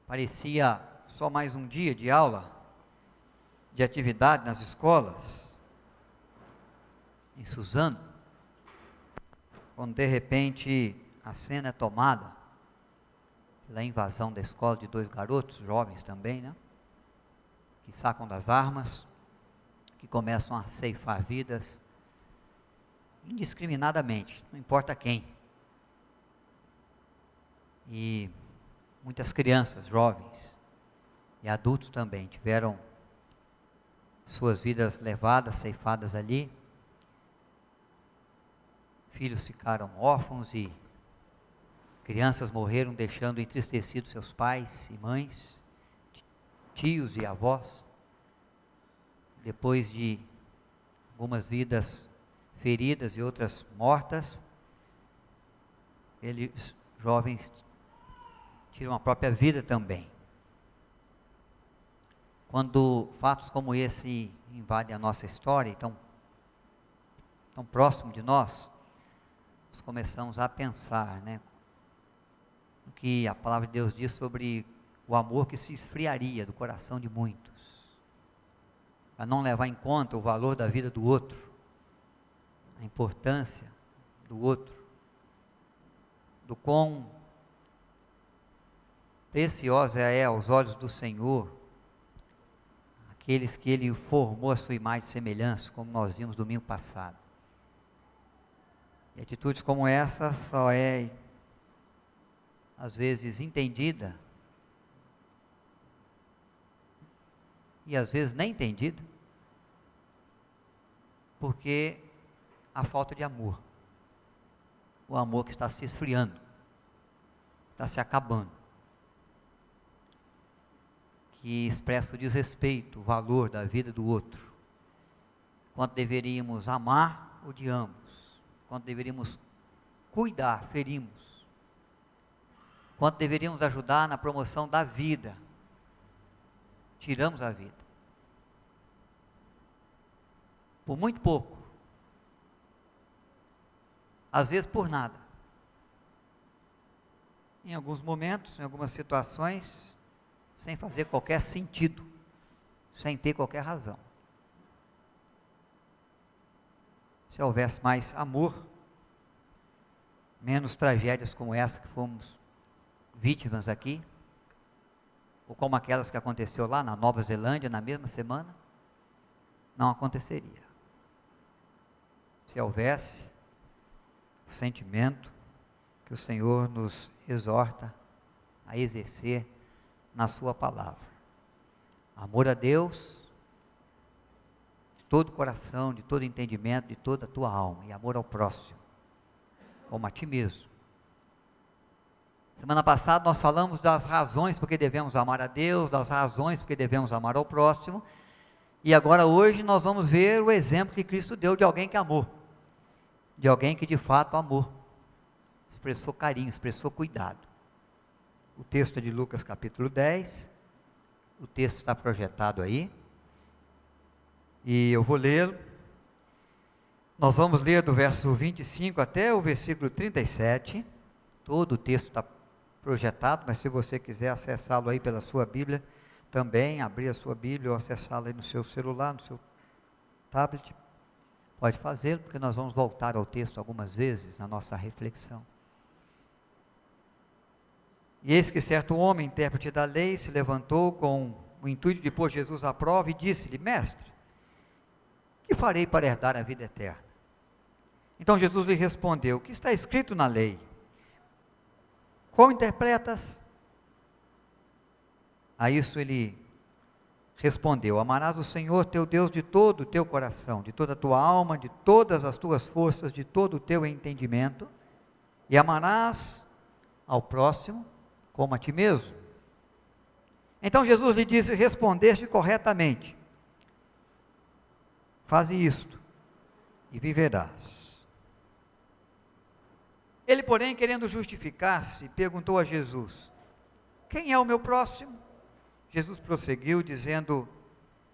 Parecia só mais um dia de aula, de atividade nas escolas, em Suzano, quando de repente a cena é tomada pela invasão da escola de 2 garotos, jovens também, né? Que sacam das armas, que começam a ceifar vidas indiscriminadamente, não importa quem. E muitas crianças, jovens e adultos também tiveram suas vidas levadas, ceifadas ali. Filhos ficaram órfãos e crianças morreram deixando entristecidos seus pais e mães, tios e avós. Depois de algumas vidas feridas e outras mortas, eles, jovens, tiram a própria vida também. Quando fatos como esse invadem a nossa história, tão próximo de nós começamos a pensar, né, o que a palavra de Deus diz sobre o amor que se esfriaria do coração de muitos, para não levar em conta o valor da vida do outro, a importância do outro, do quão preciosa é aos olhos do Senhor aqueles que Ele formou a sua imagem e semelhança, como nós vimos domingo passado. E atitudes como essa só é, às vezes, entendida, e às vezes nem entendida, porque a falta de amor, o amor que está se esfriando, está se acabando, que expressa o desrespeito, o valor da vida do outro, quanto deveríamos amar, odiamos, quanto deveríamos cuidar, ferimos, quanto deveríamos ajudar na promoção da vida, tiramos a vida, por muito pouco, às vezes por nada, em alguns momentos, em algumas situações, sem fazer qualquer sentido, sem ter qualquer razão. Se houvesse mais amor, menos tragédias como essa que fomos vítimas aqui, ou como aquelas que aconteceu lá na Nova Zelândia na mesma semana, não aconteceria. Se houvesse o sentimento que o Senhor nos exorta a exercer na sua palavra. Amor a Deus, de todo o coração, de todo o entendimento, de toda a tua alma, e amor ao próximo, como a ti mesmo. Semana passada nós falamos das razões porque devemos amar a Deus, das razões porque devemos amar ao próximo, e agora hoje nós vamos ver o exemplo que Cristo deu de alguém que amou, de alguém que de fato amou, expressou carinho, expressou cuidado. O texto é de Lucas capítulo 10, o texto está projetado aí, e eu vou lê-lo. Nós vamos ler do verso 25 até o versículo 37, todo o texto está projetado, mas se você quiser acessá-lo aí pela sua Bíblia, também abrir a sua Bíblia ou acessá-lo aí no seu celular, no seu tablet, pode fazê-lo, porque nós vamos voltar ao texto algumas vezes na nossa reflexão. E eis que certo homem, intérprete da lei, se levantou com o intuito de pôr Jesus à prova e disse-lhe: Mestre, que farei para herdar a vida eterna? Então Jesus lhe respondeu: O que está escrito na lei? Como interpretas? A isso ele respondeu: Amarás o Senhor teu Deus de todo o teu coração, de toda a tua alma, de todas as tuas forças, de todo o teu entendimento, e amarás ao próximo como a ti mesmo. Então Jesus lhe disse: Respondeste corretamente, faze isto e viverás. Ele, porém, querendo justificar-se, perguntou a Jesus: Quem é o meu próximo? Jesus prosseguiu dizendo: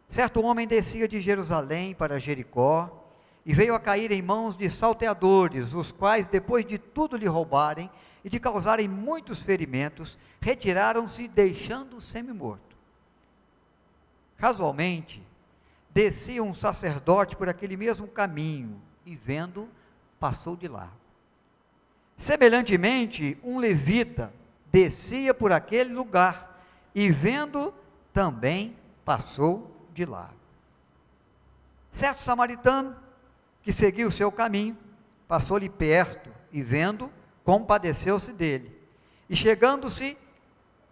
Certo homem descia de Jerusalém para Jericó, e veio a cair em mãos de salteadores, os quais, depois de tudo lhe roubarem e de causarem muitos ferimentos, retiraram-se, deixando-o semi-morto. Casualmente, descia um sacerdote por aquele mesmo caminho, e vendo, passou de largo. Semelhantemente, um levita descia por aquele lugar, e vendo, também passou de largo. Certo samaritano, que seguiu o seu caminho, passou-lhe perto, e vendo, compadeceu-se dele. E chegando-se,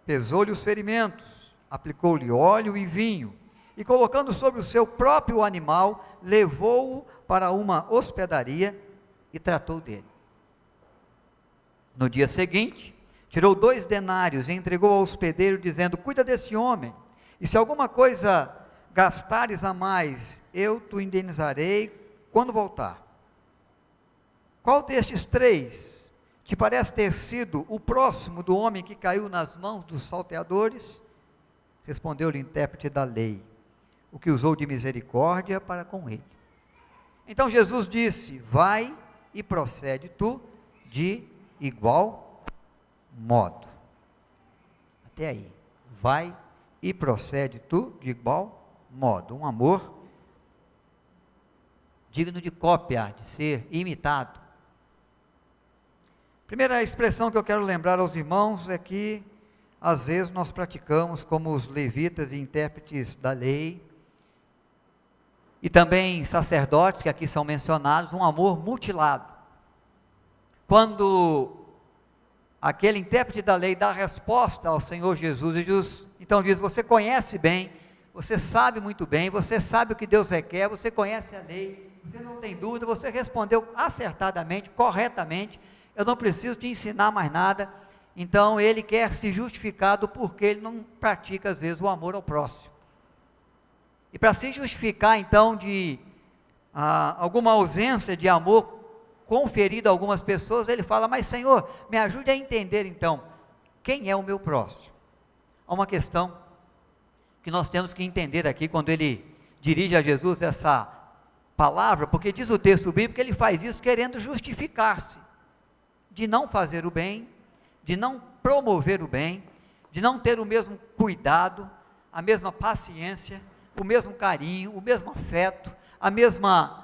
pesou-lhe os ferimentos, aplicou-lhe óleo e vinho, e colocando sobre o seu próprio animal, levou-o para uma hospedaria e tratou dele. No dia seguinte, tirou 2 denários e entregou ao hospedeiro, dizendo: cuida desse homem, e se alguma coisa gastares a mais, eu te indenizarei quando voltar. Qual destes 3 te parece ter sido o próximo do homem que caiu nas mãos dos salteadores? Respondeu-lhe o intérprete da lei: o que usou de misericórdia para com ele. Então Jesus disse: vai e procede tu de igual modo. Até aí. Vai e procede tu de igual modo. Um amor digno de cópia, de ser imitado. Primeira expressão que eu quero lembrar aos irmãos é que, às vezes, nós praticamos, como os levitas e intérpretes da lei, e também sacerdotes, que aqui são mencionados, um amor mutilado. Quando aquele intérprete da lei dá a resposta ao Senhor Jesus, e então diz: você conhece bem, você sabe muito bem, você sabe o que Deus requer, você conhece a lei, você não tem dúvida, você respondeu acertadamente, corretamente, eu não preciso te ensinar mais nada. Então ele quer se justificar do porquê ele não pratica às vezes o amor ao próximo. E para se justificar então de alguma ausência de amor conferido a algumas pessoas, ele fala: mas Senhor, me ajude a entender então, quem é o meu próximo? Há uma questão que nós temos que entender aqui, quando ele dirige a Jesus essa palavra, porque diz o texto bíblico que ele faz isso querendo justificar-se, de não fazer o bem, de não promover o bem, de não ter o mesmo cuidado, a mesma paciência, o mesmo carinho, o mesmo afeto, a mesma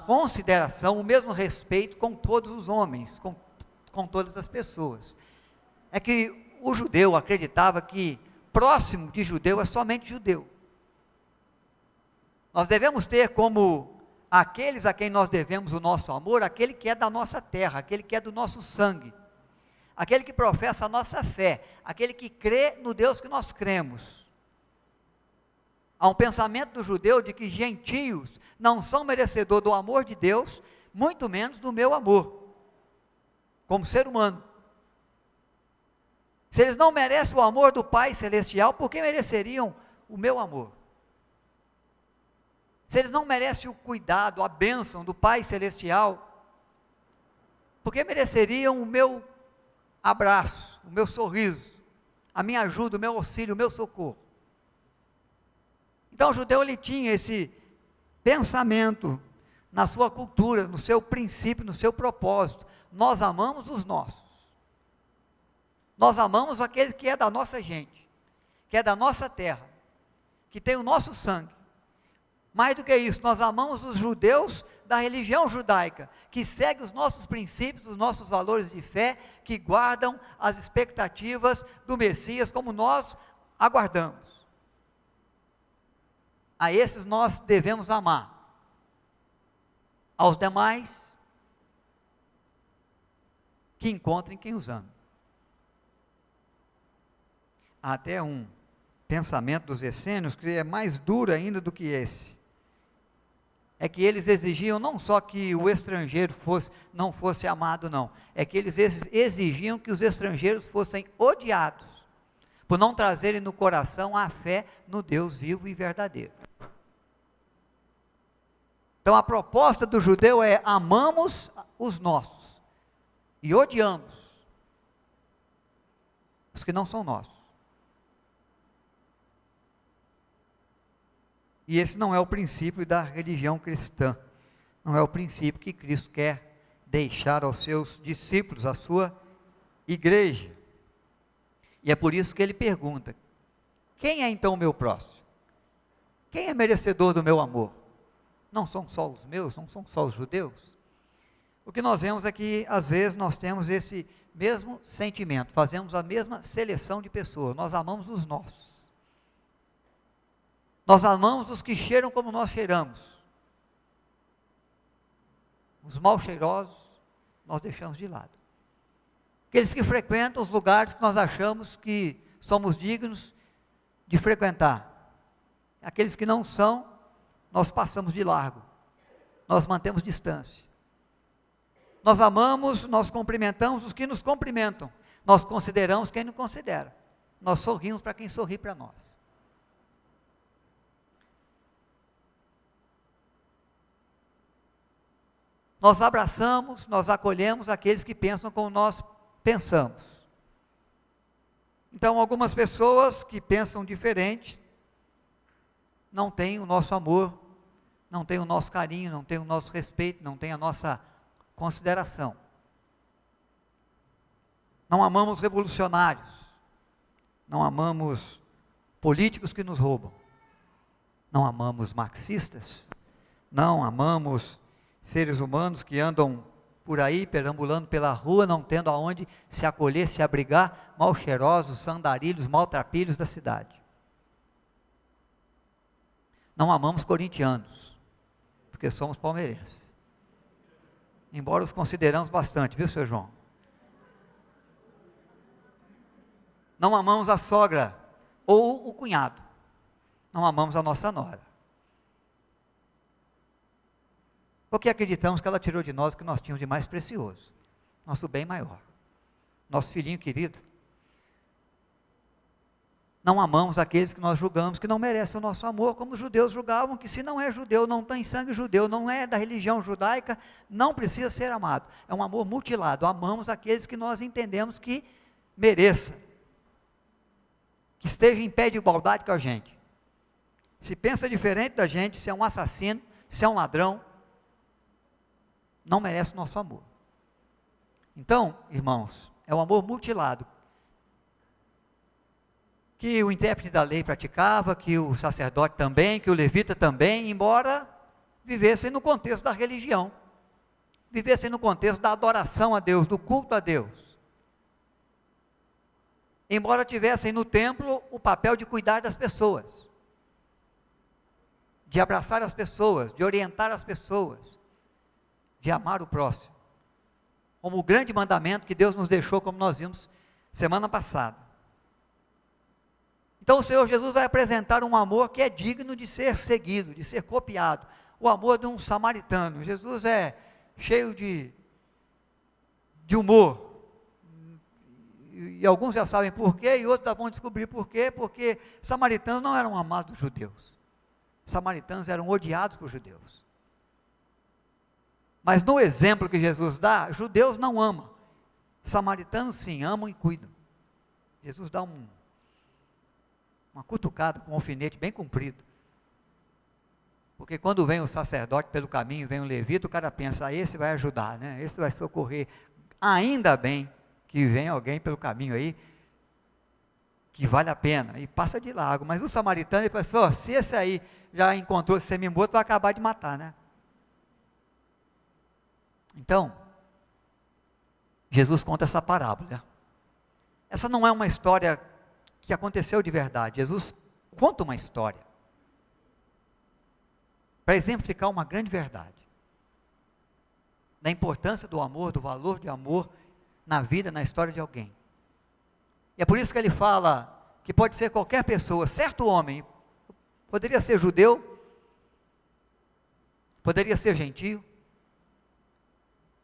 consideração, o mesmo respeito com todos os homens, com todas as pessoas. É que o judeu acreditava que próximo de judeu é somente judeu. Nós devemos ter como aqueles a quem nós devemos o nosso amor, aquele que é da nossa terra, aquele que é do nosso sangue, aquele que professa a nossa fé, aquele que crê no Deus que nós cremos. Há um pensamento do judeu de que gentios não são merecedores do amor de Deus, muito menos do meu amor, como ser humano. Se eles não merecem o amor do Pai Celestial, por que mereceriam o meu amor? Se eles não merecem o cuidado, a bênção do Pai Celestial, por que mereceriam o meu abraço, o meu sorriso, a minha ajuda, o meu auxílio, o meu socorro? Então o judeu, ele tinha esse pensamento na sua cultura, no seu princípio, no seu propósito: nós amamos os nossos, nós amamos aquele que é da nossa gente, que é da nossa terra, que tem o nosso sangue. Mais do que isso, nós amamos os judeus da religião judaica, que segue os nossos princípios, os nossos valores de fé, que guardam as expectativas do Messias, como nós aguardamos. A esses nós devemos amar. Aos demais, que encontrem quem os ama. Há até um pensamento dos essênios que é mais duro ainda do que esse. É que eles exigiam não só que o estrangeiro não fosse amado, não. É que eles exigiam que os estrangeiros fossem odiados, por não trazerem no coração a fé no Deus vivo e verdadeiro. Então a proposta do judeu é: amamos os nossos e odiamos os que não são nossos. E esse não é o princípio da religião cristã. Não é o princípio que Cristo quer deixar aos seus discípulos, à sua igreja. E é por isso que ele pergunta: quem é então o meu próximo? Quem é merecedor do meu amor? Não são só os meus, não são só os judeus? O que nós vemos é que, às vezes, nós temos esse mesmo sentimento, fazemos a mesma seleção de pessoas, nós amamos os nossos. Nós amamos os que cheiram como nós cheiramos. Os mal cheirosos, nós deixamos de lado. Aqueles que frequentam os lugares que nós achamos que somos dignos de frequentar. Aqueles que não são, nós passamos de largo. Nós mantemos distância. Nós amamos, nós cumprimentamos os que nos cumprimentam. Nós consideramos quem nos considera. Nós sorrimos para quem sorri para nós. Nós abraçamos, nós acolhemos aqueles que pensam como nós pensamos. Então, algumas pessoas que pensam diferente, não têm o nosso amor, não têm o nosso carinho, não têm o nosso respeito, não têm a nossa consideração. Não amamos revolucionários, não amamos políticos que nos roubam, não amamos marxistas, não amamos seres humanos que andam por aí, perambulando pela rua, não tendo aonde se acolher, se abrigar, mal cheirosos, andarilhos, maltrapilhos da cidade. Não amamos corintianos, porque somos palmeirenses. Embora os consideramos bastante, viu, seu João? Não amamos a sogra ou o cunhado. Não amamos a nossa nora. Porque acreditamos que ela tirou de nós o que nós tínhamos de mais precioso. Nosso bem maior. Nosso filhinho querido. Não amamos aqueles que nós julgamos que não merecem o nosso amor, como os judeus julgavam que se não é judeu, não tem sangue judeu, não é da religião judaica, não precisa ser amado. É um amor mutilado. Amamos aqueles que nós entendemos que mereçam. Que esteja em pé de igualdade com a gente. Se pensa diferente da gente, se é um assassino, se é um ladrão, não merece o nosso amor. Então, irmãos, é um amor mutilado, que o intérprete da lei praticava, que o sacerdote também, que o levita também, embora vivessem no contexto da religião, vivessem no contexto da adoração a Deus, do culto a Deus. Embora tivessem no templo o papel de cuidar das pessoas, de abraçar as pessoas, de orientar as pessoas, de amar o próximo, como o grande mandamento que Deus nos deixou, como nós vimos semana passada. Então o Senhor Jesus vai apresentar um amor que é digno de ser seguido, de ser copiado, o amor de um samaritano. Jesus é cheio de humor, e alguns já sabem por quê, e outros vão descobrir por quê, porque samaritanos não eram amados dos judeus, samaritanos eram odiados por judeus. Mas no exemplo que Jesus dá, judeus não amam, samaritanos sim, amam e cuidam. Jesus dá uma cutucada com um alfinete bem comprido, porque quando vem o sacerdote pelo caminho, vem o levita, o cara pensa, esse vai ajudar, né? Esse vai socorrer. Ainda bem que vem alguém pelo caminho aí, que vale a pena, e passa de largo. Mas o samaritano, ele pensou, se esse aí já encontrou esse semi-morto, vai acabar de matar, né? Então, Jesus conta essa parábola. Essa não é uma história que aconteceu de verdade. Jesus conta uma história para exemplificar uma grande verdade, da importância do amor, do valor de amor na vida, na história de alguém. E é por isso que ele fala que pode ser qualquer pessoa, certo homem, poderia ser judeu, poderia ser gentio,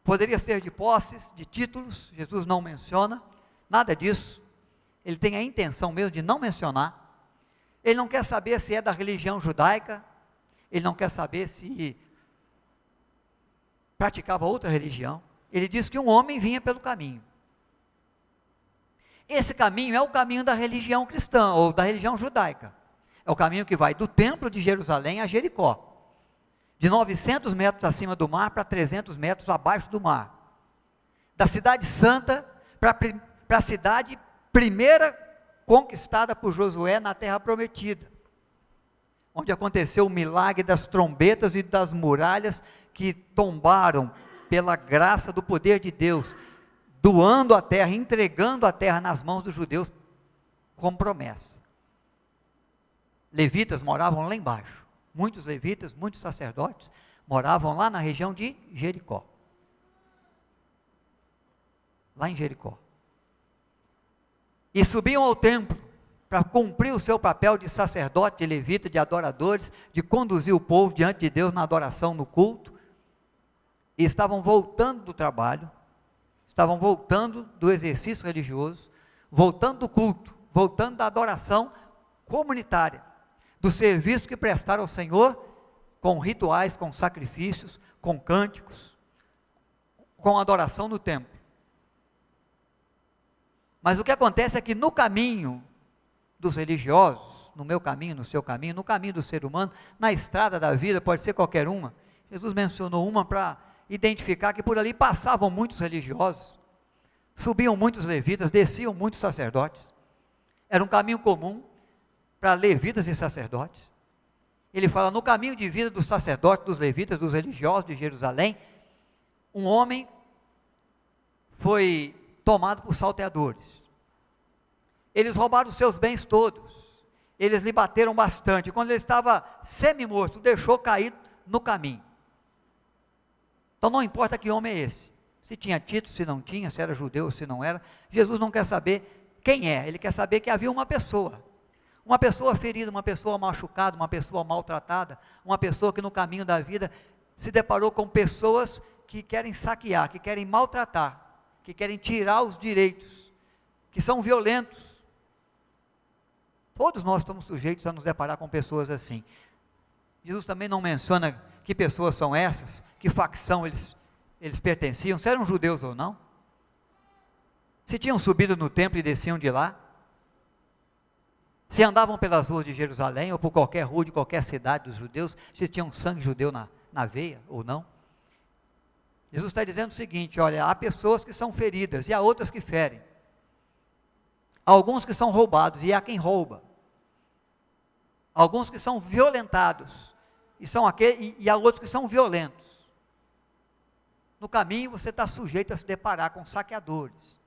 poderia ser de posses, de títulos, Jesus não menciona, nada disso. Ele tem a intenção mesmo de não mencionar. Ele não quer saber se é da religião judaica, ele não quer saber se praticava outra religião. Ele diz que um homem vinha pelo caminho. Esse caminho é o caminho da religião cristã, ou da religião judaica. É o caminho que vai do templo de Jerusalém a Jericó. de 900 metros acima do mar para 300 metros abaixo do mar, da cidade santa para a cidade primeira conquistada por Josué na terra prometida, onde aconteceu o milagre das trombetas e das muralhas que tombaram pela graça do poder de Deus, doando a terra, entregando a terra nas mãos dos judeus com promessa. Levitas moravam lá embaixo, muitos levitas, muitos sacerdotes moravam lá na região de Jericó, lá em Jericó, e subiam ao templo para cumprir o seu papel de sacerdote, de levita, de adoradores, de conduzir o povo diante de Deus na adoração, no culto, e estavam voltando do trabalho, estavam voltando do exercício religioso, voltando do culto, voltando da adoração comunitária, do serviço que prestaram ao Senhor, com rituais, com sacrifícios, com cânticos, com adoração no templo. Mas o que acontece é que no caminho dos religiosos, no meu caminho, no seu caminho, no caminho do ser humano, na estrada da vida, pode ser qualquer uma, Jesus mencionou uma para identificar que por ali passavam muitos religiosos, subiam muitos levitas, desciam muitos sacerdotes, era um caminho comum para levitas e sacerdotes. Ele fala, no caminho de vida dos sacerdotes, dos levitas, dos religiosos de Jerusalém, um homem foi tomado por salteadores, eles roubaram os seus bens todos, eles lhe bateram bastante, quando ele estava semi-morto, deixou cair no caminho. Então não importa que homem é esse, se tinha título, se não tinha, se era judeu ou se não era, Jesus não quer saber quem é, ele quer saber que havia uma pessoa ferida, uma pessoa machucada, uma pessoa maltratada, uma pessoa que no caminho da vida se deparou com pessoas que querem saquear, que querem maltratar, que querem tirar os direitos, que são violentos. Todos nós estamos sujeitos a nos deparar com pessoas assim. Jesus também não menciona que pessoas são essas, que facção eles pertenciam, se eram judeus ou não, se tinham subido no templo e desciam de lá, se andavam pelas ruas de Jerusalém, ou por qualquer rua de qualquer cidade dos judeus, se tinham sangue judeu na veia ou não. Jesus está dizendo o seguinte, olha, há pessoas que são feridas, e há outras que ferem, há alguns que são roubados, e há quem rouba, alguns que são violentados, e há outros que são violentos. No caminho você está sujeito a se deparar com saqueadores,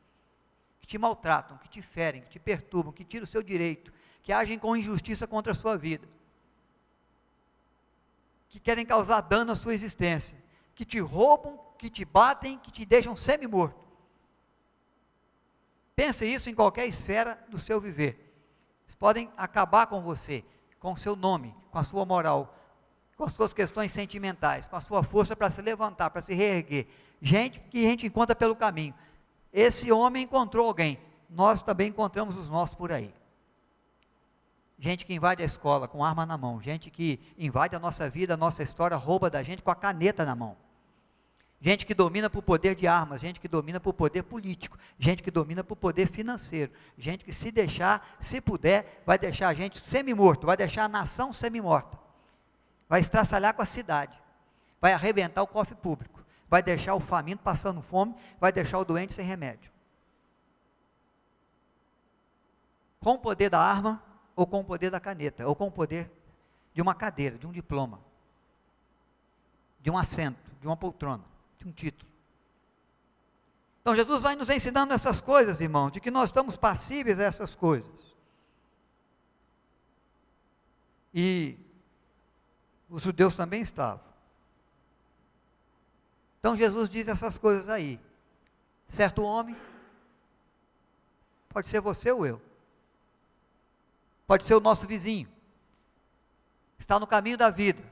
que te maltratam, que te ferem, que te perturbam, que tiram o seu direito, que agem com injustiça contra a sua vida, que querem causar dano à sua existência, que te roubam, que te batem, que te deixam semi-morto. Pense isso em qualquer esfera do seu viver. Eles podem acabar com você, com o seu nome, com a sua moral, com as suas questões sentimentais, com a sua força para se levantar, para se reerguer. Gente que a gente encontra pelo caminho. Esse homem encontrou alguém, nós também encontramos os nossos por aí. Gente que invade a escola com arma na mão, gente que invade a nossa vida, a nossa história, rouba da gente com a caneta na mão. Gente que domina por poder de armas, gente que domina por poder político, gente que domina por poder financeiro, gente que se deixar, se puder, vai deixar a gente semi-morto, vai deixar a nação semi-morta, vai estraçalhar com a cidade, vai arrebentar o cofre público, vai deixar o faminto passando fome, vai deixar o doente sem remédio. Com o poder da arma, ou com o poder da caneta, ou com o poder de uma cadeira, de um diploma, de um assento, de uma poltrona, de um título. Então Jesus vai nos ensinando essas coisas, irmãos, de que nós estamos passíveis a essas coisas. E os judeus também estavam. Então Jesus diz essas coisas aí. Certo homem, pode ser você ou eu, pode ser o nosso vizinho, está no caminho da vida,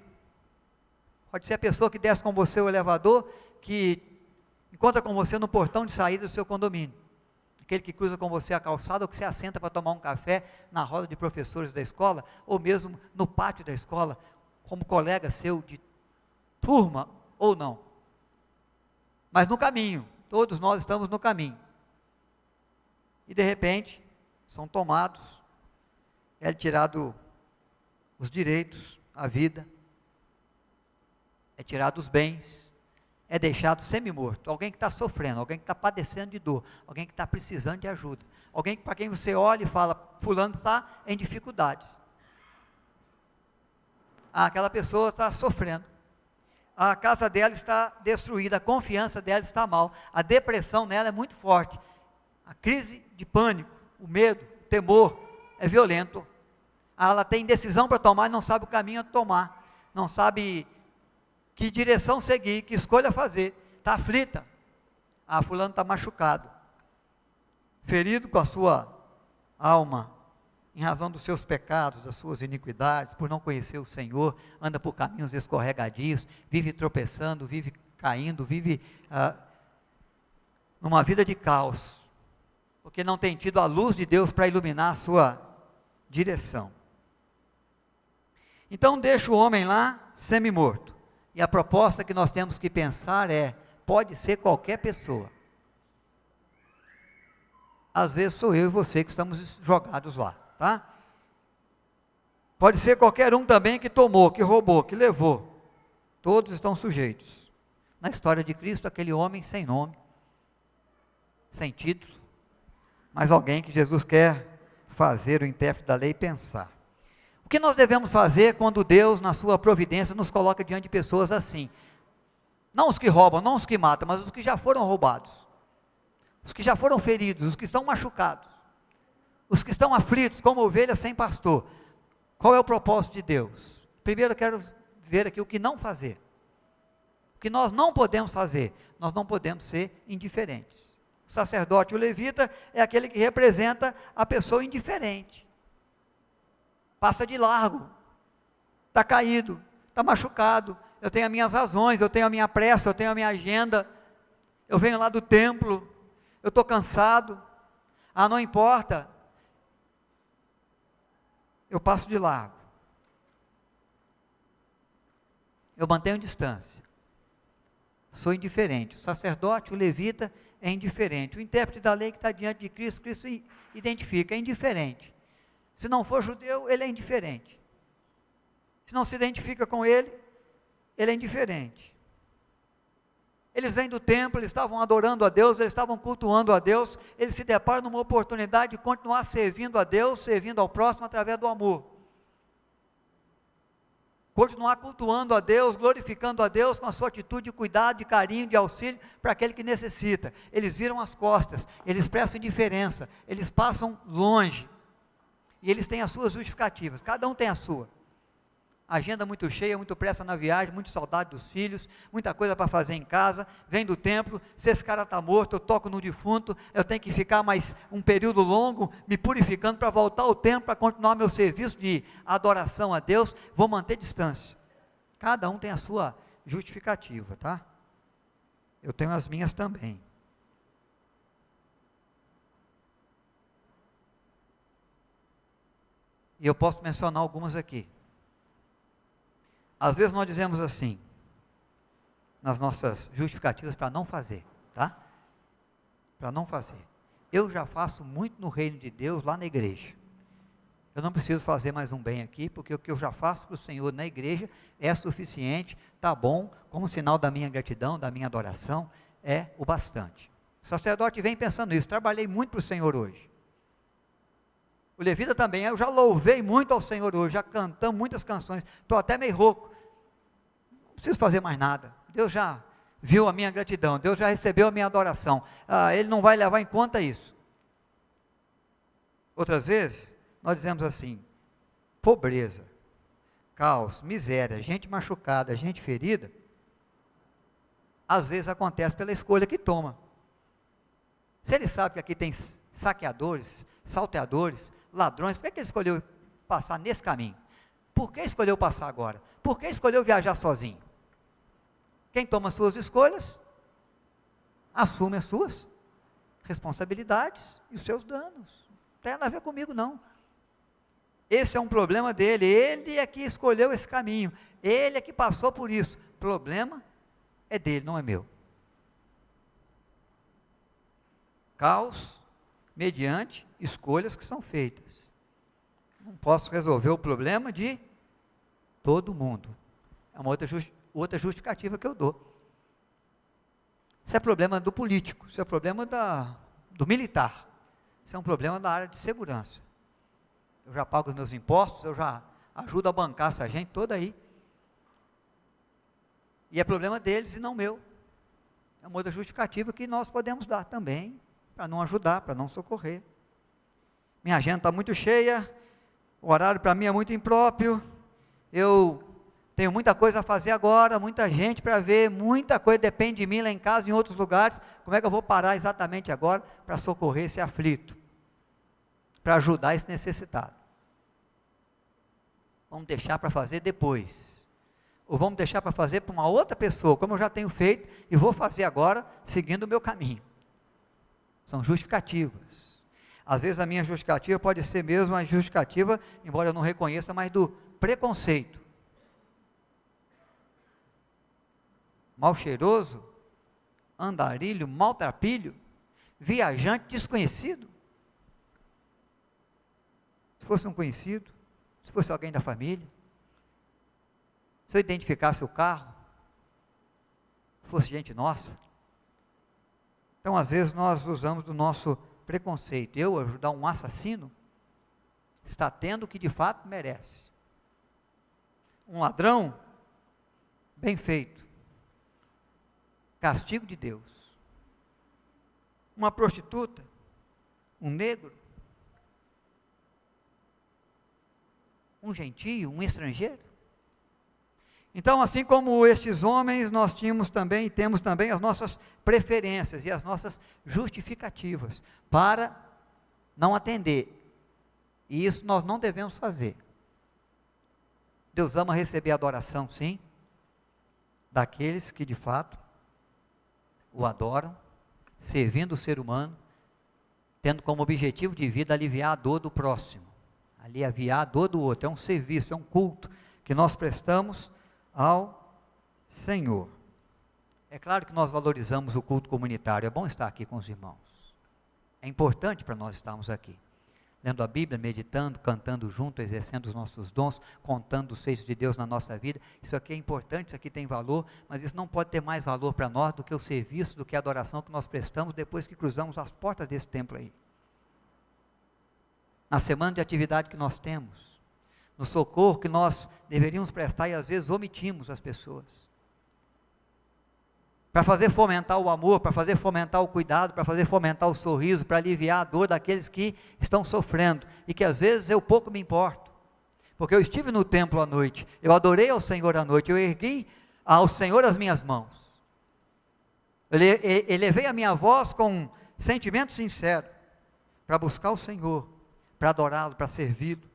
pode ser a pessoa que desce com você o elevador, que encontra com você no portão de saída do seu condomínio, aquele que cruza com você a calçada, ou que se assenta para tomar um café na roda de professores da escola, ou mesmo no pátio da escola, como colega seu de turma ou não, mas no caminho, todos nós estamos no caminho, e de repente, são tomados, é tirado os direitos, a vida, tirados os bens, é deixado semi-morto. Alguém que está sofrendo, alguém que está padecendo de dor, alguém que está precisando de ajuda, alguém para quem você olha e fala, fulano está em dificuldades. Aquela pessoa está sofrendo, a casa dela está destruída, a confiança dela está mal, a depressão nela é muito forte, a crise de pânico, o medo, o temor é violento, ela tem decisão para tomar e não sabe o caminho a tomar, não sabe que direção seguir, que escolha fazer, está aflita, fulano está machucado, ferido com a sua alma, em razão dos seus pecados, das suas iniquidades, por não conhecer o Senhor, anda por caminhos escorregadios, vive tropeçando, vive caindo, vive numa vida de caos, porque não tem tido a luz de Deus para iluminar a sua direção. Então deixa o homem lá, semi-morto, e a proposta que nós temos que pensar pode ser qualquer pessoa, às vezes sou eu e você que estamos jogados lá, tá? Pode ser qualquer um também que tomou, que roubou, que levou, todos estão sujeitos. Na história de Cristo, aquele homem sem nome, sem título, mas alguém que Jesus quer fazer o intérprete da lei pensar. O que nós devemos fazer quando Deus, na sua providência, nos coloca diante de pessoas assim? Não os que roubam, não os que matam, mas os que já foram roubados, os que já foram feridos, os que estão machucados, os que estão aflitos, como ovelhas sem pastor. Qual é o propósito de Deus? Primeiro eu quero ver aqui o que não fazer. O que nós não podemos fazer, nós não podemos ser indiferentes. O sacerdote, o levita, é aquele que representa a pessoa indiferente. Passa de largo, está caído, está machucado, eu tenho as minhas razões, eu tenho a minha pressa, eu tenho a minha agenda, eu venho lá do templo, eu estou cansado, não importa, eu passo de largo, eu mantenho distância, sou indiferente. O sacerdote, o levita é indiferente, o intérprete da lei que está diante de Cristo, Cristo identifica, é indiferente. Se não for judeu, ele é indiferente. Se não se identifica com ele, ele é indiferente. Eles vêm do templo, eles estavam adorando a Deus, eles estavam cultuando a Deus, eles se deparam numa oportunidade de continuar servindo a Deus, servindo ao próximo através do amor. Continuar cultuando a Deus, glorificando a Deus com a sua atitude de cuidado, de carinho, de auxílio para aquele que necessita. Eles viram as costas, eles prestam indiferença, eles passam longe. E eles têm as suas justificativas, cada um tem a sua. Agenda muito cheia, muito pressa na viagem, muito saudade dos filhos, muita coisa para fazer em casa, vem do templo, se esse cara está morto, eu toco no defunto, eu tenho que ficar mais um período longo, me purificando para voltar ao templo, para continuar meu serviço de adoração a Deus, vou manter distância. Cada um tem a sua justificativa, tá? Eu tenho as minhas também. E eu posso mencionar algumas aqui. Às vezes nós dizemos assim, nas nossas justificativas para não fazer, tá? Para não fazer. Eu já faço muito no reino de Deus, lá na igreja. Eu não preciso fazer mais um bem aqui, porque o que eu já faço para o Senhor na igreja é suficiente, está bom, como sinal da minha gratidão, da minha adoração, é o bastante. O sacerdote vem pensando nisso, trabalhei muito para o Senhor hoje. O levita também, eu já louvei muito ao Senhor hoje, já cantamos muitas canções, estou até meio rouco, não preciso fazer mais nada, Deus já viu a minha gratidão, Deus já recebeu a minha adoração, Ele não vai levar em conta isso. Outras vezes, nós dizemos assim, pobreza, caos, miséria, gente machucada, gente ferida, às vezes acontece pela escolha que toma. Se ele sabe que aqui tem saqueadores, salteadores, ladrões, por que ele escolheu passar nesse caminho? Por que escolheu passar agora? Por que escolheu viajar sozinho? Quem toma suas escolhas, assume as suas responsabilidades e os seus danos. Não tem nada a ver comigo não. Esse é um problema dele, ele é que escolheu esse caminho, ele é que passou por isso. O problema é dele, não é meu. Caos mediante escolhas que são feitas. Não posso resolver o problema de todo mundo. É uma outra outra justificativa que eu dou. Isso é problema do político, isso é problema do militar, isso é um problema da área de segurança. Eu já pago os meus impostos, eu já ajudo a bancar essa gente toda aí. E é problema deles e não meu. É uma outra justificativa que nós podemos dar também, para não ajudar, para não socorrer. Minha agenda está muito cheia, o horário para mim é muito impróprio, eu tenho muita coisa a fazer agora, muita gente para ver, muita coisa depende de mim lá em casa, em outros lugares. Como é que eu vou parar exatamente agora para socorrer esse aflito? Para ajudar esse necessitado? Vamos deixar para fazer depois. Ou vamos deixar para fazer para uma outra pessoa, como eu já tenho feito, e vou fazer agora, seguindo o meu caminho. São justificativas. Às vezes a minha justificativa pode ser mesmo a justificativa, embora eu não reconheça, mas do preconceito. Mal cheiroso, andarilho, maltrapilho, viajante desconhecido. Se fosse um conhecido, se fosse alguém da família, se eu identificasse o carro, fosse gente nossa. Então, às vezes, nós usamos do nosso preconceito. Eu ajudar um assassino, está tendo o que de fato merece. Um ladrão, bem feito. Castigo de Deus. Uma prostituta, um negro, um gentio, um estrangeiro. Então, assim como estes homens, nós tínhamos também e temos também as nossas preferências e as nossas justificativas para não atender. E isso nós não devemos fazer. Deus ama receber adoração, sim, daqueles que de fato o adoram, servindo o ser humano, tendo como objetivo de vida aliviar a dor do próximo, aliviar a dor do outro. É um serviço, é um culto que nós prestamos ao Senhor. É claro que nós valorizamos o culto comunitário, é bom estar aqui com os irmãos. É importante para nós estarmos aqui, lendo a Bíblia, meditando, cantando junto, exercendo os nossos dons, contando os feitos de Deus na nossa vida. Isso aqui é importante, isso aqui tem valor, mas isso não pode ter mais valor para nós do que o serviço, do que a adoração que nós prestamos depois que cruzamos as portas desse templo aí. Na semana de atividade que nós temos, no socorro que nós deveríamos prestar e às vezes omitimos as pessoas. Para fazer fomentar o amor, para fazer fomentar o cuidado, para fazer fomentar o sorriso, para aliviar a dor daqueles que estão sofrendo, e que às vezes eu pouco me importo, porque eu estive no templo à noite, eu adorei ao Senhor à noite, eu ergui ao Senhor as minhas mãos, eu elevei a minha voz com um sentimento sincero, para buscar o Senhor, para adorá-lo, para servi-lo,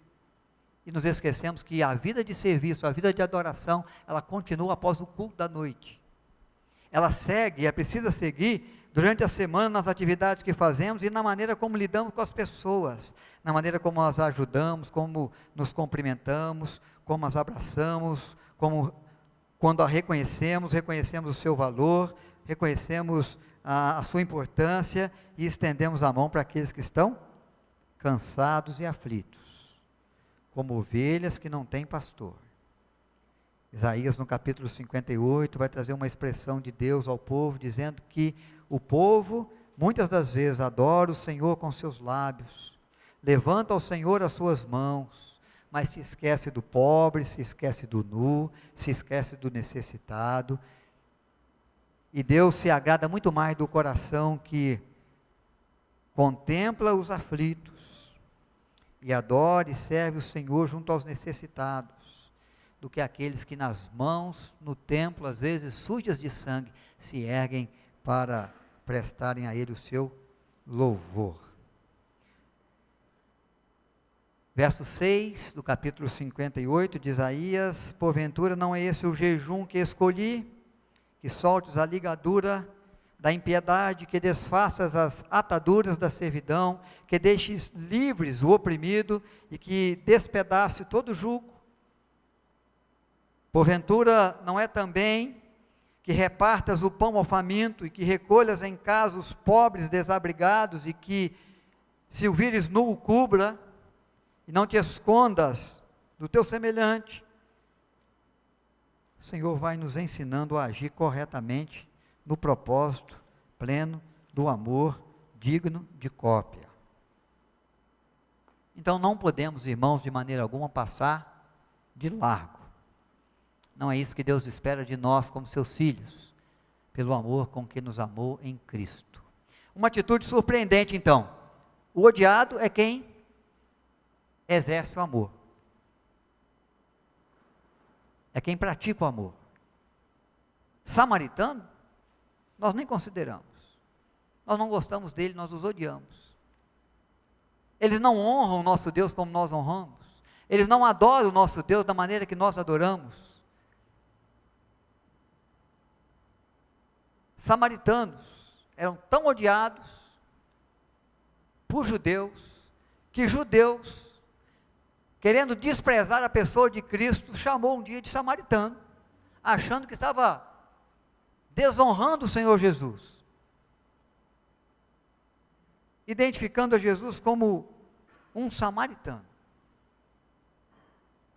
e nos esquecemos que a vida de serviço, a vida de adoração, ela continua após o culto da noite. Ela segue, é precisa seguir durante a semana nas atividades que fazemos e na maneira como lidamos com as pessoas, na maneira como as ajudamos, como nos cumprimentamos, como as abraçamos, como quando a reconhecemos o seu valor, reconhecemos a sua importância e estendemos a mão para aqueles que estão cansados e aflitos, como ovelhas que não têm pastor. Isaías no capítulo 58 vai trazer uma expressão de Deus ao povo, dizendo que o povo muitas das vezes adora o Senhor com seus lábios, levanta ao Senhor as suas mãos, mas se esquece do pobre, se esquece do nu, se esquece do necessitado, e Deus se agrada muito mais do coração que contempla os aflitos, e adora e serve o Senhor junto aos necessitados, do que aqueles que nas mãos, no templo, às vezes sujas de sangue, se erguem para prestarem a Ele o seu louvor. Verso 6 do capítulo 58 de Isaías: porventura não é esse o jejum que escolhi, que soltes a ligadura da impiedade, que desfaças as ataduras da servidão, que deixes livres o oprimido e que despedace todo jugo? Porventura não é também que repartas o pão ao faminto e que recolhas em casa os pobres desabrigados e que, se o vires nu, o cubra e não te escondas do teu semelhante? o Senhor vai nos ensinando a agir corretamente no propósito pleno do amor digno de cópia. Então não podemos, irmãos, de maneira alguma passar de largo. Não é isso que Deus espera de nós como seus filhos, pelo amor com que nos amou em Cristo. Uma atitude surpreendente então, o odiado é quem exerce o amor, é quem pratica o amor. Samaritano, nós nem consideramos, nós não gostamos dele, nós os odiamos. Eles não honram o nosso Deus como nós honramos, eles não adoram o nosso Deus da maneira que nós adoramos. Samaritanos eram tão odiados por judeus, que judeus, querendo desprezar a pessoa de Cristo, chamou um dia de samaritano, achando que estava desonrando o Senhor Jesus, identificando a Jesus como um samaritano.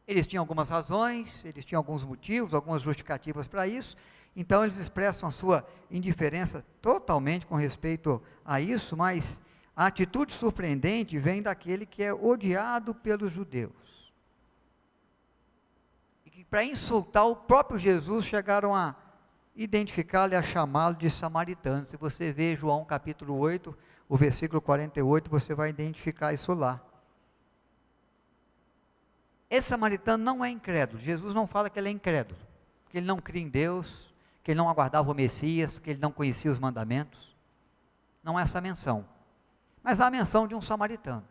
Eles tinham algumas razões, eles tinham alguns motivos, algumas justificativas para isso, então eles expressam a sua indiferença totalmente com respeito a isso, mas a atitude surpreendente vem daquele que é odiado pelos judeus. E que para insultar o próprio Jesus chegaram a identificá-lo e a chamá-lo de samaritano. Se você ver João capítulo 8, o versículo 48, você vai identificar isso lá. Esse samaritano não é incrédulo. Jesus não fala que ele é incrédulo, que ele não cria em Deus, que ele não aguardava o Messias, que ele não conhecia os mandamentos. Não é essa a menção. Mas há a menção de um samaritano.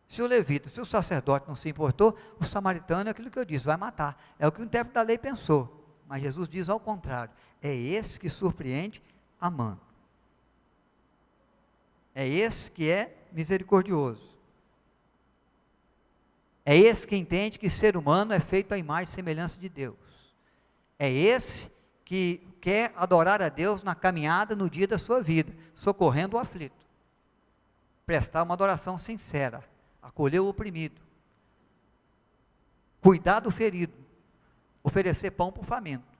Se o levita, se o sacerdote não se importou, o samaritano é aquilo que eu disse, vai matar. É o que o intérprete da lei pensou. Mas Jesus diz ao contrário, é esse que surpreende amando. É esse que é misericordioso. É esse que entende que ser humano é feito à imagem e semelhança de Deus. É esse que quer adorar a Deus na caminhada, no dia da sua vida, socorrendo o aflito. Prestar uma adoração sincera, acolher o oprimido, cuidar do ferido, oferecer pão para o faminto,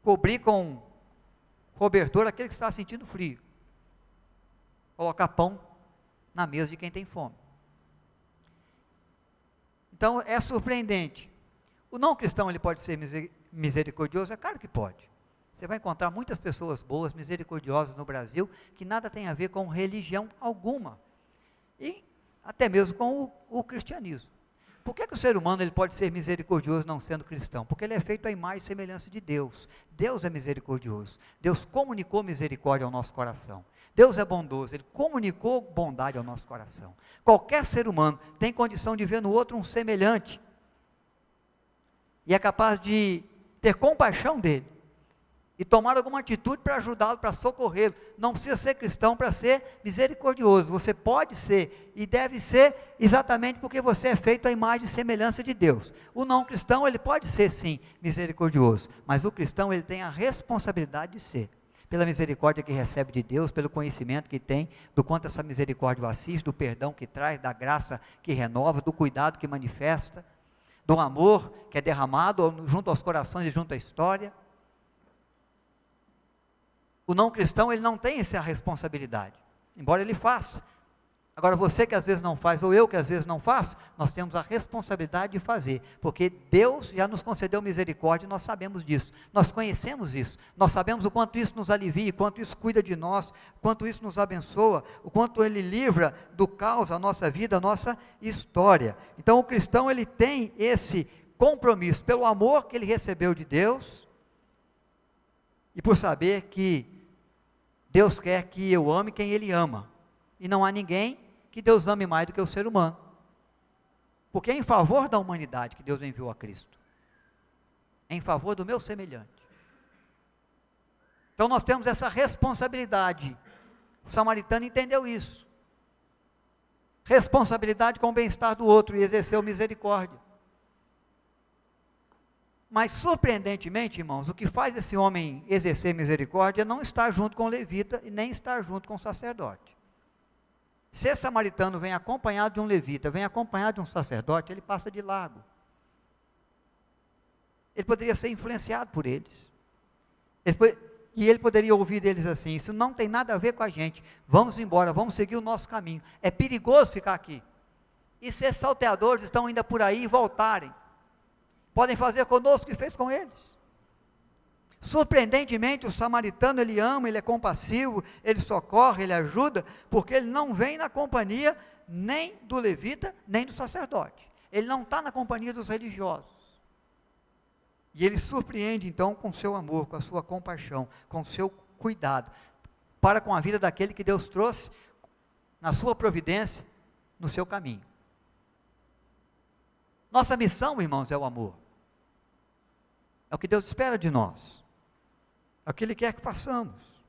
cobrir com cobertor aquele que está sentindo frio, colocar pão na mesa de quem tem fome. Então é surpreendente. O não cristão ele pode ser misericordioso? É claro que pode. Você vai encontrar muitas pessoas boas, misericordiosas no Brasil, que nada tem a ver com religião alguma, e até mesmo com o cristianismo. Por que o ser humano ele pode ser misericordioso não sendo cristão? Porque ele é feito à imagem e semelhança de Deus. Deus é misericordioso. Deus comunicou misericórdia ao nosso coração. Deus é bondoso, Ele comunicou bondade ao nosso coração. Qualquer ser humano tem condição de ver no outro um semelhante, e é capaz de ter compaixão dele, e tomar alguma atitude para ajudá-lo, para socorrê-lo. Não precisa ser cristão para ser misericordioso. Você pode ser e deve ser exatamente porque você é feito à imagem e semelhança de Deus. O não cristão, ele pode ser sim misericordioso, mas o cristão ele tem a responsabilidade de ser, pela misericórdia que recebe de Deus, pelo conhecimento que tem, do quanto essa misericórdia o assiste, do perdão que traz, da graça que renova, do cuidado que manifesta, do amor que é derramado junto aos corações e junto à história. O não cristão, ele não tem essa responsabilidade, embora ele faça. Agora você que às vezes não faz, ou eu que às vezes não faço, nós temos a responsabilidade de fazer, porque Deus já nos concedeu misericórdia, e nós sabemos disso, nós conhecemos isso, nós sabemos o quanto isso nos alivia, o quanto isso cuida de nós, o quanto isso nos abençoa, o quanto Ele livra do caos a nossa vida, a nossa história. Então o cristão ele tem esse compromisso, pelo amor que ele recebeu de Deus, e por saber que Deus quer que eu ame quem Ele ama, e não há ninguém que Deus ame mais do que o ser humano, porque é em favor da humanidade que Deus enviou a Cristo, é em favor do meu semelhante. Então nós temos essa responsabilidade. O samaritano entendeu isso, responsabilidade com o bem-estar do outro, e exerceu misericórdia. Mas surpreendentemente, irmãos, o que faz esse homem exercer misericórdia não estar junto com o levita e nem estar junto com o sacerdote. Se esse samaritano vem acompanhado de um levita, vem acompanhado de um sacerdote, ele passa de largo. Ele poderia ser influenciado por eles. E ele poderia ouvir deles assim: isso não tem nada a ver com a gente, vamos embora, vamos seguir o nosso caminho, é perigoso ficar aqui. E se esses salteadores estão ainda por aí e voltarem, podem fazer conosco o que fez com eles. Surpreendentemente, o samaritano, ele ama, ele é compassivo, ele socorre, ele ajuda, porque ele não vem na companhia nem do levita, nem do sacerdote. Ele não está na companhia dos religiosos. E ele surpreende, então, com seu amor, com a sua compaixão, com seu cuidado, para com a vida daquele que Deus trouxe, na sua providência, no seu caminho. Nossa missão, irmãos, é o amor. É o que Deus espera de nós. É o que Ele quer que façamos.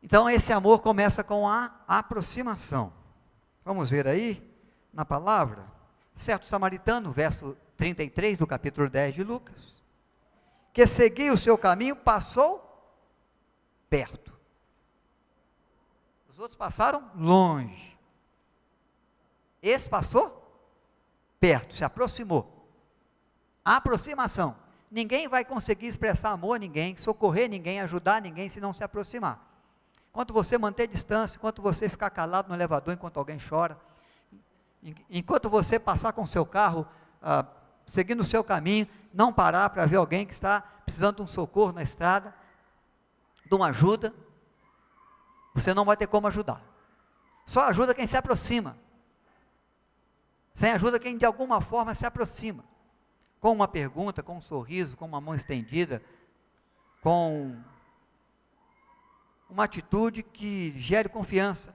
Então, esse amor começa com a aproximação. Vamos ver aí, na palavra, certo samaritano, verso 33 do capítulo 10 de Lucas, que seguiu o seu caminho, passou perto. Os outros passaram longe. Esse passou perto, se aproximou. A aproximação. Ninguém vai conseguir expressar amor a ninguém, socorrer ninguém, ajudar ninguém, se não se aproximar. Enquanto você manter distância, enquanto você ficar calado no elevador enquanto alguém chora, enquanto você passar com o seu carro, seguindo o seu caminho, não parar para ver alguém que está precisando de um socorro na estrada, de uma ajuda, você não vai ter como ajudar. Só ajuda quem se aproxima. Sem ajuda quem de alguma forma se aproxima. Com uma pergunta, com um sorriso, com uma mão estendida, com uma atitude que gere confiança,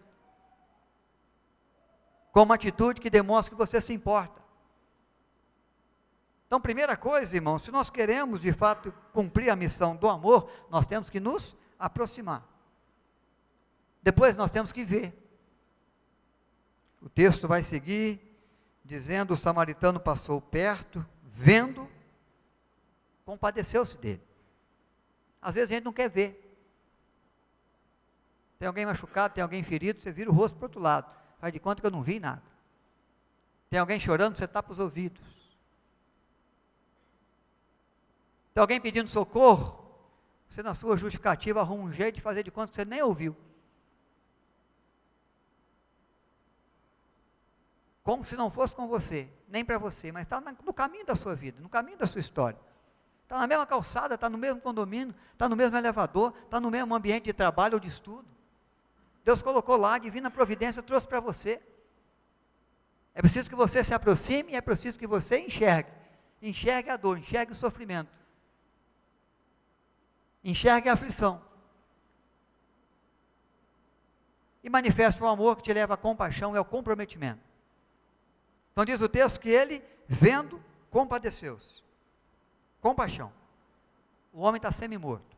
com uma atitude que demonstre que você se importa. Então, primeira coisa, irmãos, se nós queremos de fato cumprir a missão do amor, nós temos que nos aproximar. Depois nós temos que ver. O texto vai seguir dizendo: o samaritano passou perto, vendo, compadeceu-se dele. Às vezes a gente não quer ver. Tem alguém machucado, tem alguém ferido, você vira o rosto para o outro lado, faz de conta que eu não vi nada. Tem alguém chorando, você tapa os ouvidos. Tem alguém pedindo socorro, você na sua justificativa arruma um jeito de fazer de conta que você nem ouviu. Como se não fosse com você, nem para você, mas está no caminho da sua vida, no caminho da sua história. Está na mesma calçada, está no mesmo condomínio, está no mesmo elevador, está no mesmo ambiente de trabalho ou de estudo. Deus colocou lá, a divina providência trouxe para você. É preciso que você se aproxime e é preciso que você enxergue a dor, enxergue o sofrimento, enxergue a aflição. E manifeste o amor que te leva à compaixão e ao comprometimento. Então diz o texto que ele, vendo, compadeceu-se. Compaixão. O homem está semi-morto.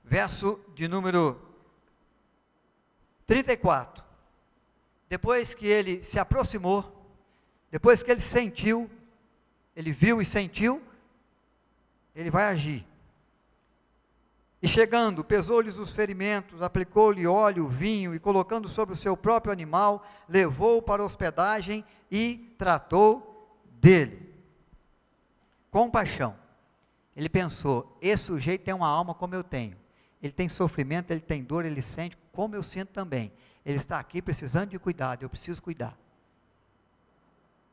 Verso de número 34. Depois que ele se aproximou, depois que ele sentiu, ele viu e sentiu, ele vai agir. E chegando, pesou-lhes os ferimentos, aplicou-lhe óleo, vinho, e colocando sobre o seu próprio animal, levou-o para a hospedagem e tratou dele. Compaixão. Ele pensou: esse sujeito tem uma alma como eu tenho. Ele tem sofrimento, ele tem dor, ele sente como eu sinto também. Ele está aqui precisando de cuidado, eu preciso cuidar.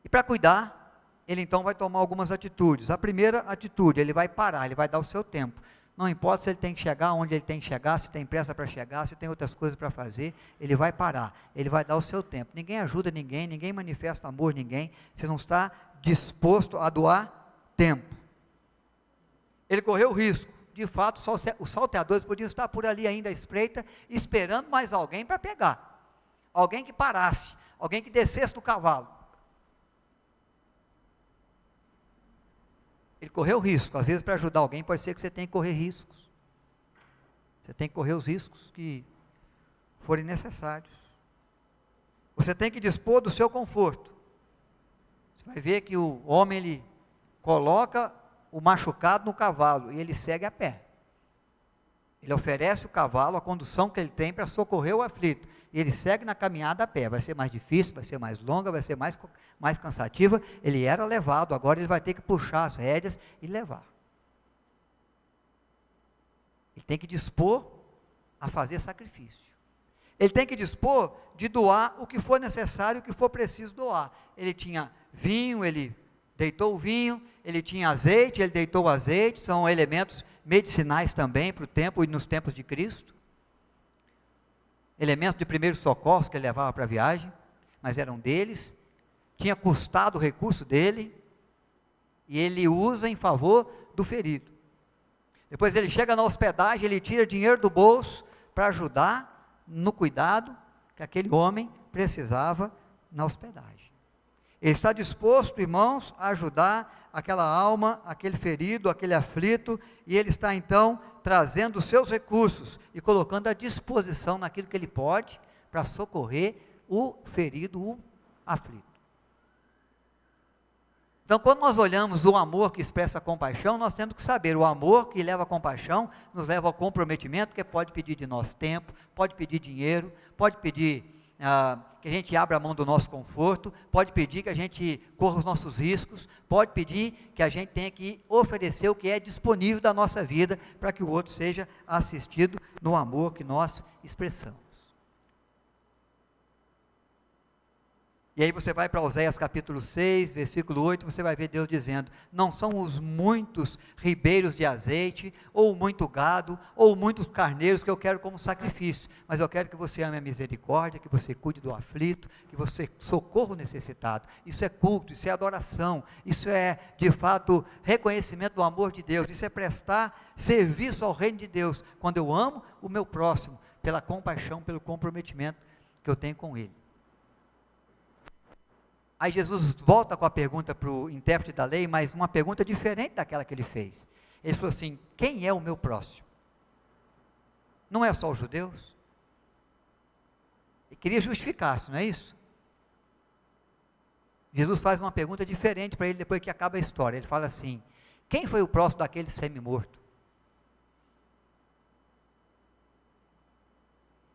E para cuidar, ele então vai tomar algumas atitudes. A primeira atitude, ele vai parar, ele vai dar o seu tempo. Não importa se ele tem que chegar, onde ele tem que chegar, se tem pressa para chegar, se tem outras coisas para fazer, ele vai parar, ele vai dar o seu tempo. Ninguém ajuda ninguém, ninguém manifesta amor a ninguém, se não está disposto a doar tempo. Ele correu risco, de fato, os salteadores podiam estar por ali ainda à espreita, esperando mais alguém para pegar, alguém que parasse, alguém que descesse do cavalo. Ele correu risco. Às vezes, para ajudar alguém, pode ser que você tenha que correr riscos. Você tem que correr os riscos que forem necessários. Você tem que dispor do seu conforto. Você vai ver que o homem, ele coloca o machucado no cavalo e ele segue a pé. Ele oferece o cavalo, a condução que ele tem para socorrer o aflito. E ele segue na caminhada a pé. Vai ser mais difícil, vai ser mais longa, vai ser mais cansativa. Ele era levado, agora ele vai ter que puxar as rédeas e levar. Ele tem que dispor a fazer sacrifício. Ele tem que dispor de doar o que for necessário, o que for preciso doar. Ele tinha vinho, ele deitou o vinho. Ele tinha azeite, ele deitou o azeite. São elementos medicinais também para o tempo e nos tempos de Cristo. Elementos de primeiros socorros que ele levava para a viagem, mas eram deles. Tinha custado o recurso dele, e ele usa em favor do ferido. Depois ele chega na hospedagem, ele tira dinheiro do bolso para ajudar no cuidado que aquele homem precisava na hospedagem. Ele está disposto, irmãos, a ajudar aquela alma, aquele ferido, aquele aflito, e ele está então trazendo os seus recursos e colocando à disposição naquilo que ele pode para socorrer o ferido, o aflito. Então, quando nós olhamos o amor que expressa compaixão, nós temos que saber, o amor que leva a compaixão, nos leva ao comprometimento, porque pode pedir de nós tempo, pode pedir dinheiro, pode pedir que a gente abra a mão do nosso conforto, pode pedir que a gente corra os nossos riscos, pode pedir que a gente tenha que oferecer o que é disponível da nossa vida, para que o outro seja assistido no amor que nós expressamos. E aí você vai para Oséias capítulo 6, versículo 8, você vai ver Deus dizendo: não são os muitos ribeiros de azeite, ou muito gado, ou muitos carneiros que eu quero como sacrifício, mas eu quero que você ame a misericórdia, que você cuide do aflito, que você socorra o necessitado. Isso é culto, isso é adoração, isso é de fato reconhecimento do amor de Deus, isso é prestar serviço ao reino de Deus, quando eu amo o meu próximo, pela compaixão, pelo comprometimento que eu tenho com ele. Aí Jesus volta com a pergunta para o intérprete da lei, mas uma pergunta diferente daquela que ele fez. Ele falou assim: quem é o meu próximo? Não é só os judeus? Ele queria justificar-se, não é isso? Jesus faz uma pergunta diferente para ele depois que acaba a história. Ele fala assim: quem foi o próximo daquele semi-morto?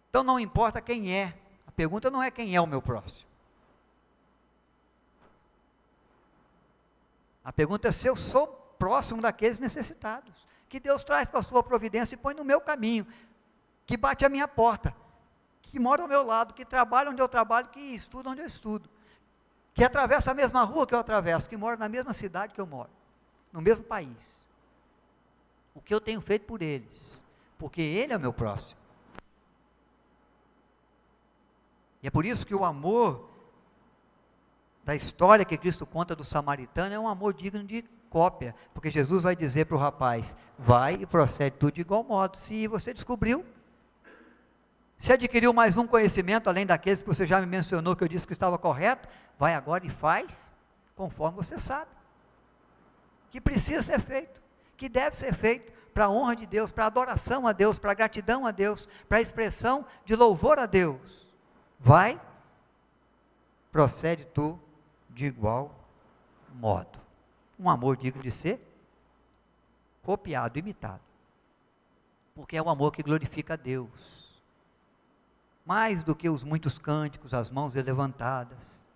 Então não importa quem é, a pergunta não é quem é o meu próximo. A pergunta é se eu sou próximo daqueles necessitados, que Deus traz com a sua providência e põe no meu caminho, que bate a minha porta, que mora ao meu lado, que trabalha onde eu trabalho, que estuda onde eu estudo, que atravessa a mesma rua que eu atravesso, que mora na mesma cidade que eu moro, no mesmo país. O que eu tenho feito por eles, porque ele é o meu próximo. E é por isso que o amor da história que Cristo conta do samaritano é um amor digno de cópia, porque Jesus vai dizer para o rapaz: vai e procede tudo de igual modo. Se você descobriu, se adquiriu mais um conhecimento, além daqueles que você já me mencionou, que eu disse que estava correto, vai agora e faz, conforme você sabe, que precisa ser feito, que deve ser feito, para a honra de Deus, para a adoração a Deus, para a gratidão a Deus, para a expressão de louvor a Deus. Vai, procede tu de igual modo. Um amor digno de ser copiado, imitado, porque é o amor que glorifica a Deus, mais do que os muitos cânticos, as mãos levantadas,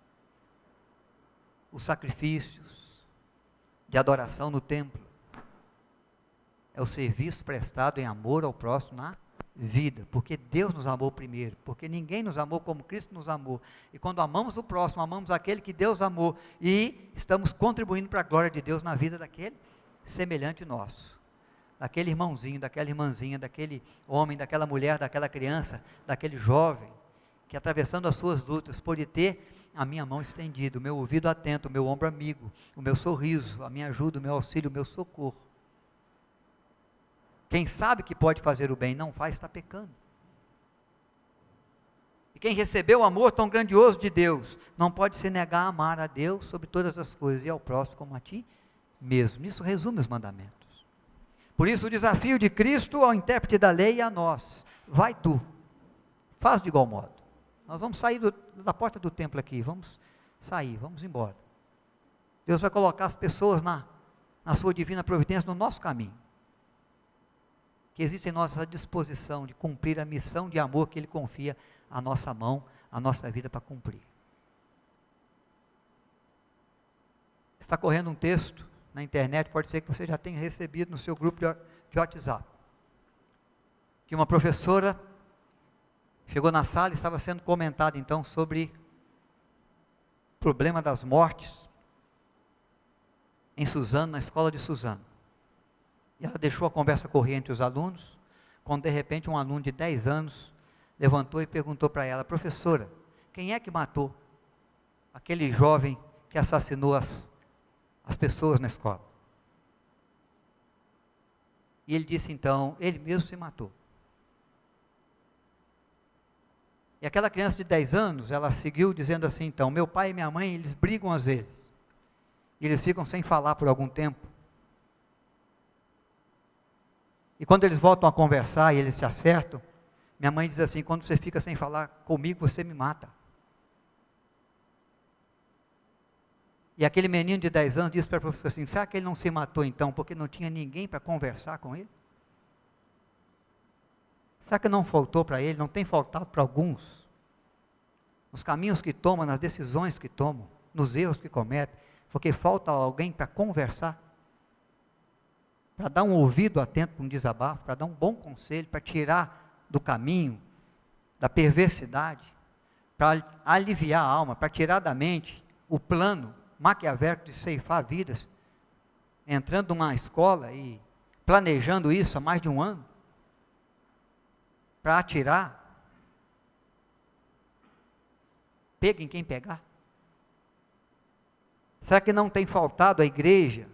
os sacrifícios de adoração no templo. É o serviço prestado em amor ao próximo na vida, porque Deus nos amou primeiro, porque ninguém nos amou como Cristo nos amou, e quando amamos o próximo, amamos aquele que Deus amou, e estamos contribuindo para a glória de Deus na vida daquele semelhante nosso, daquele irmãozinho, daquela irmãzinha, daquele homem, daquela mulher, daquela criança, daquele jovem, que atravessando as suas lutas, pode ter a minha mão estendida, o meu ouvido atento, o meu ombro amigo, o meu sorriso, a minha ajuda, o meu auxílio, o meu socorro. Quem sabe que pode fazer o bem e não faz, está pecando. E quem recebeu o amor tão grandioso de Deus, não pode se negar a amar a Deus sobre todas as coisas, e ao próximo como a ti mesmo. Isso resume os mandamentos. Por isso o desafio de Cristo ao intérprete da lei e a nós: vai tu, faz de igual modo. Nós vamos sair da porta do templo aqui, vamos sair, vamos embora. Deus vai colocar as pessoas na sua divina providência no nosso caminho. que existe em nossa disposição de cumprir a missão de amor que Ele confia à nossa mão, à nossa vida para cumprir. Está correndo um texto na internet, pode ser que você já tenha recebido no seu grupo de WhatsApp, que uma professora chegou na sala e estava sendo comentado então sobre o problema das mortes em Suzano, na escola de Suzano. E ela deixou a conversa correr entre os alunos, quando de repente um aluno de 10 anos levantou e perguntou para ela: professora, quem é que matou aquele jovem que assassinou as pessoas na escola? E ele disse então: ele mesmo se matou. E aquela criança de 10 anos, ela seguiu dizendo assim: então, meu pai e minha mãe, eles brigam às vezes, e eles ficam sem falar por algum tempo, e quando eles voltam a conversar e eles se acertam, minha mãe diz assim: quando você fica sem falar comigo, você me mata. E aquele menino de 10 anos disse para a professora assim: será que ele não se matou então porque não tinha ninguém para conversar com ele? Será que não faltou para ele, não tem faltado para alguns, nos caminhos que tomam, nas decisões que tomam, nos erros que cometem, porque falta alguém para conversar, para dar um ouvido atento para um desabafo, para dar um bom conselho, para tirar do caminho, da perversidade, para aliviar a alma, para tirar da mente o plano maquiavélico de ceifar vidas, entrando numa escola e planejando isso há mais de um ano, para atirar, pega em quem pegar. Será que não tem faltado à igreja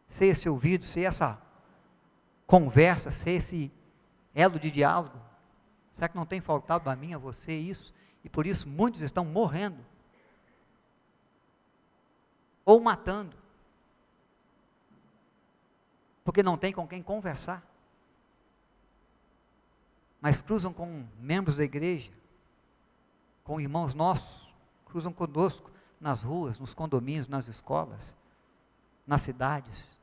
ser esse ouvido, ser essa conversa, ser esse elo de diálogo? Será que não tem faltado a mim, a você isso? E por isso muitos estão morrendo, ou matando, porque não tem com quem conversar, mas cruzam com membros da igreja, com irmãos nossos, cruzam conosco nas ruas, nos condomínios, nas escolas, nas cidades,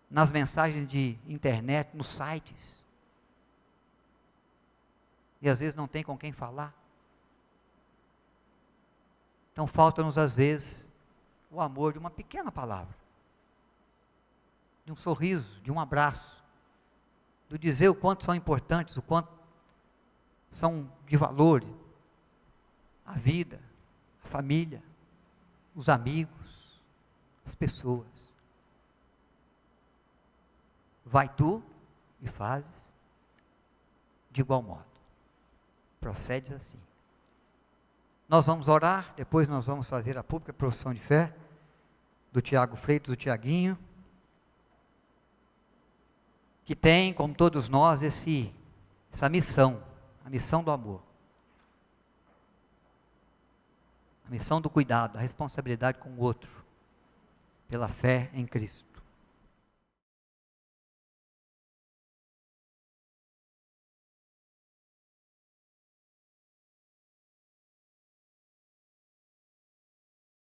nas mensagens de internet, nos sites, e às vezes não tem com quem falar. Então falta-nos às vezes o amor de uma pequena palavra, de um sorriso, de um abraço, de dizer o quanto são importantes, o quanto são de valor a vida, a família, os amigos, as pessoas. Vai tu e fazes de igual modo. Procedes assim. Nós vamos orar, depois nós vamos fazer a pública profissão de fé do Tiago Freitas, do Tiaguinho, que tem, como todos nós, essa missão, a missão do amor, a missão do cuidado, a responsabilidade com o outro, pela fé em Cristo.